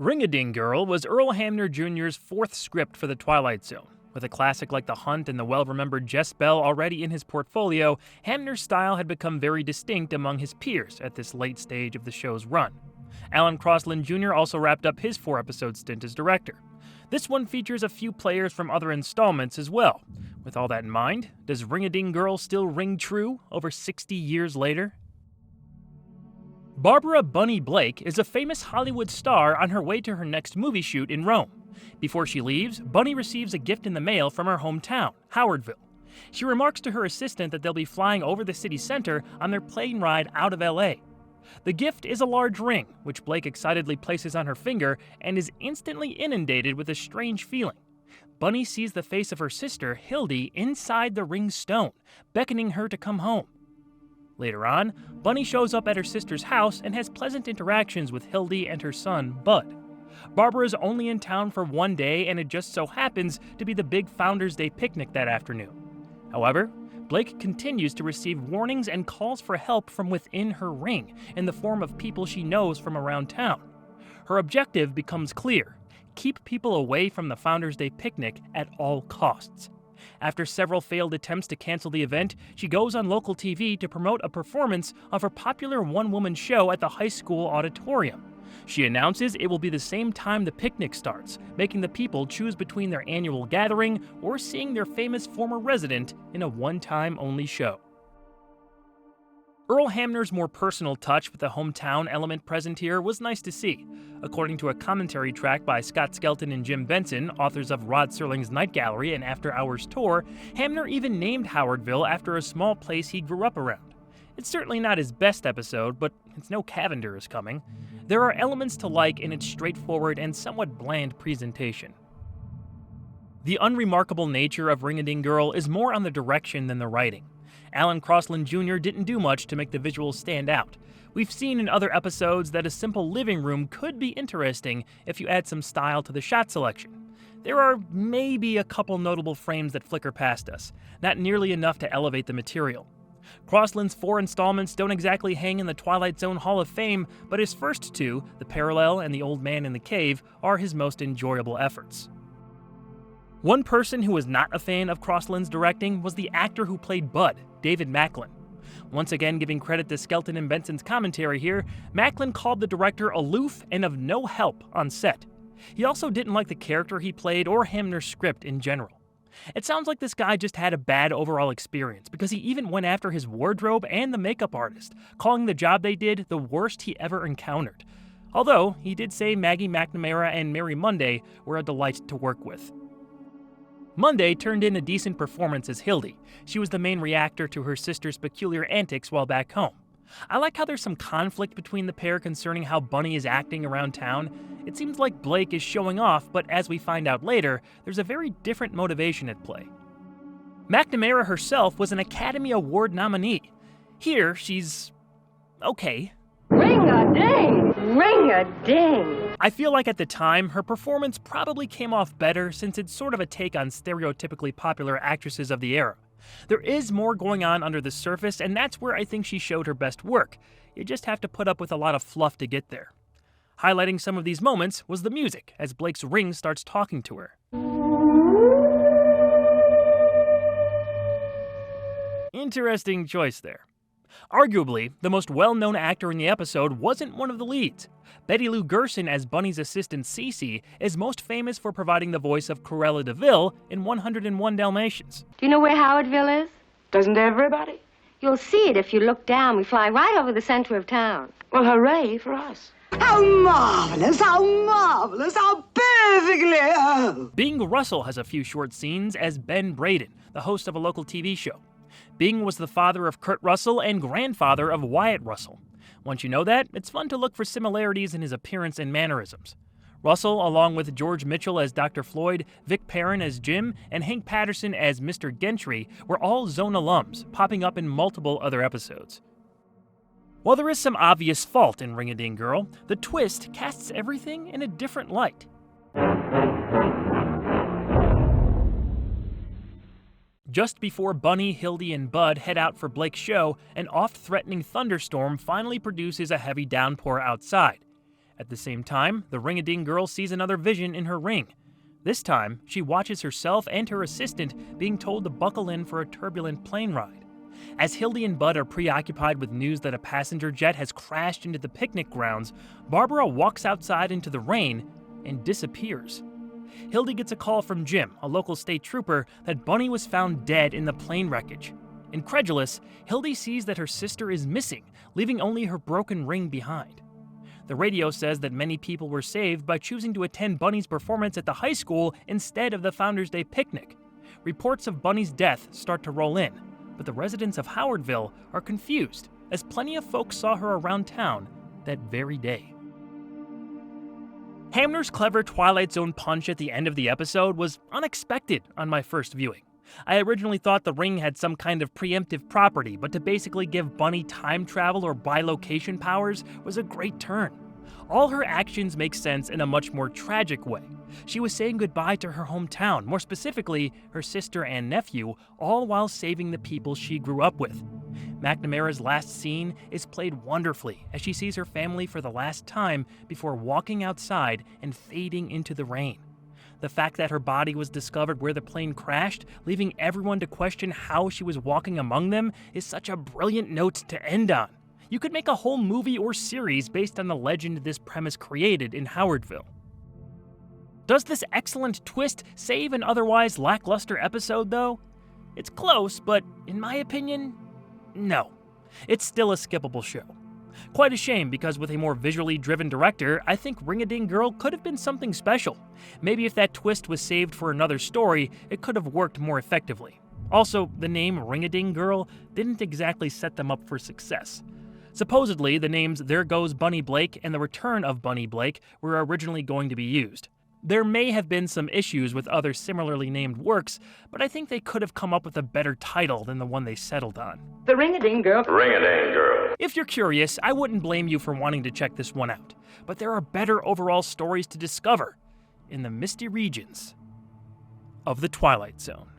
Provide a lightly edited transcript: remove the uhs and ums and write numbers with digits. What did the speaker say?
Ring-a-Ding Girl was Earl Hamner Jr.'s fourth script for the Twilight Zone. With a classic like The Hunt and the well-remembered Jess Bell already in his portfolio, Hamner's style had become very distinct among his peers at this late stage of the show's run. Alan Crosland Jr. also wrapped up his 4-episode stint as director. This one features a few players from other installments as well. With all that in mind, does Ring-a-Ding Girl still ring true over 60 years later? Barbara "Bunny" Blake is a famous Hollywood star on her way to her next movie shoot in Rome. Before she leaves, Bunny receives a gift in the mail from her hometown, Howardville. She remarks to her assistant that they'll be flying over the city center on their plane ride out of LA. The gift is a large ring, which Blake excitedly places on her finger and is instantly inundated with a strange feeling. Bunny sees the face of her sister, Hildy, inside the ring's stone, beckoning her to come home. Later on, Bunny shows up at her sister's house and has pleasant interactions with Hildy and her son, Bud. Barbara is only in town for one day, and it just so happens to be the big Founders Day picnic that afternoon. However, Blake continues to receive warnings and calls for help from within her ring in the form of people she knows from around town. Her objective becomes clear: keep people away from the Founders Day picnic at all costs. After several failed attempts to cancel the event, she goes on local TV to promote a performance of her popular one-woman show at the high school auditorium. She announces it will be the same time the picnic starts, making the people choose between their annual gathering or seeing their famous former resident in a one-time only show. Earl Hamner's more personal touch with the hometown element present here was nice to see. According to a commentary track by Scott Skelton and Jim Benson, authors of Rod Serling's Night Gallery and After Hours Tour, Hamner even named Howardville after a small place he grew up around. It's certainly not his best episode, but it's no Cavender is coming. There are elements to like in its straightforward and somewhat bland presentation. The unremarkable nature of Ring-a-Ding Girl is more on the direction than the writing. Alan Crosland Jr. didn't do much to make the visuals stand out. We've seen in other episodes that a simple living room could be interesting if you add some style to the shot selection. There are maybe a couple notable frames that flicker past us, not nearly enough to elevate the material. Crosland's 4 installments don't exactly hang in the Twilight Zone Hall of Fame, but his first 2, The Parallel and The Old Man in the Cave, are his most enjoyable efforts. One person who was not a fan of Crosland's directing was the actor who played Bud, David Macklin. Once again giving credit to Skelton and Benson's commentary here, Macklin called the director aloof and of no help on set. He also didn't like the character he played or Hamner's script in general. It sounds like this guy just had a bad overall experience, because he even went after his wardrobe and the makeup artist, calling the job they did the worst he ever encountered. Although, he did say Maggie McNamara and Mary Monday were a delight to work with. Monday turned in a decent performance as Hildy. She was the main reactor to her sister's peculiar antics while back home. I like how there's some conflict between the pair concerning how Bunny is acting around town. It seems like Blake is showing off, but as we find out later, there's a very different motivation at play. McNamara herself was an Academy Award nominee. Here, she's okay. Ring-a-ding! Ring-a-ding! I feel like at the time, her performance probably came off better since it's sort of a take on stereotypically popular actresses of the era. There is more going on under the surface, and that's where I think she showed her best work. You just have to put up with a lot of fluff to get there. Highlighting some of these moments was the music, as Blake's ring starts talking to her. Interesting choice there. Arguably, the most well-known actor in the episode wasn't one of the leads. Betty Lou Gerson as Bunny's assistant Cece is most famous for providing the voice of Cruella de Vil in 101 Dalmatians. Do you know where Howardville is? Doesn't everybody? You'll see it if you look down. We fly right over the center of town. Well, hooray for us. How marvelous, how marvelous, how perfectly... Oh. Bing Russell has a few short scenes as Ben Braden, the host of a local TV show. Bing was the father of Kurt Russell and grandfather of Wyatt Russell. Once you know that, it's fun to look for similarities in his appearance and mannerisms. Russell, along with George Mitchell as Dr. Floyd, Vic Perrin as Jim, and Hank Patterson as Mr. Gentry, were all Zone alums, popping up in multiple other episodes. While there is some obvious fault in Ring-a-Ding Girl, the twist casts everything in a different light. Just before Bunny, Hildy, and Bud head out for Blake's show, an oft-threatening thunderstorm finally produces a heavy downpour outside. At the same time, the ring-a-ding girl sees another vision in her ring. This time, she watches herself and her assistant being told to buckle in for a turbulent plane ride. As Hildy and Bud are preoccupied with news that a passenger jet has crashed into the picnic grounds, Barbara walks outside into the rain and disappears. Hildy gets a call from Jim, a local state trooper, that Bunny was found dead in the plane wreckage. Incredulous, Hildy sees that her sister is missing, leaving only her broken ring behind. The radio says that many people were saved by choosing to attend Bunny's performance at the high school instead of the Founders Day picnic. Reports of Bunny's death start to roll in, but the residents of Howardville are confused, as plenty of folks saw her around town that very day. Hamner's clever Twilight Zone punch at the end of the episode was unexpected on my first viewing. I originally thought the ring had some kind of preemptive property, but to basically give Bunny time travel or bilocation powers was a great turn. All her actions make sense in a much more tragic way. She was saying goodbye to her hometown, more specifically, her sister and nephew, all while saving the people she grew up with. McNamara's last scene is played wonderfully as she sees her family for the last time before walking outside and fading into the rain. The fact that her body was discovered where the plane crashed, leaving everyone to question how she was walking among them, is such a brilliant note to end on. You could make a whole movie or series based on the legend this premise created in Howardville. Does this excellent twist save an otherwise lackluster episode, though? It's close, but in my opinion, no. It's still a skippable show. Quite a shame, because with a more visually driven director, I think Ring-a-Ding Girl could have been something special. Maybe if that twist was saved for another story, it could have worked more effectively. Also, the name Ring-a-Ding Girl didn't exactly set them up for success. Supposedly, the names There Goes Bunny Blake and The Return of Bunny Blake were originally going to be used. There may have been some issues with other similarly named works, but I think they could have come up with a better title than the one they settled on. The Ring-a-Ding Girl. Ring-a-ding girl. If you're curious, I wouldn't blame you for wanting to check this one out, but there are better overall stories to discover in the misty regions of the Twilight Zone.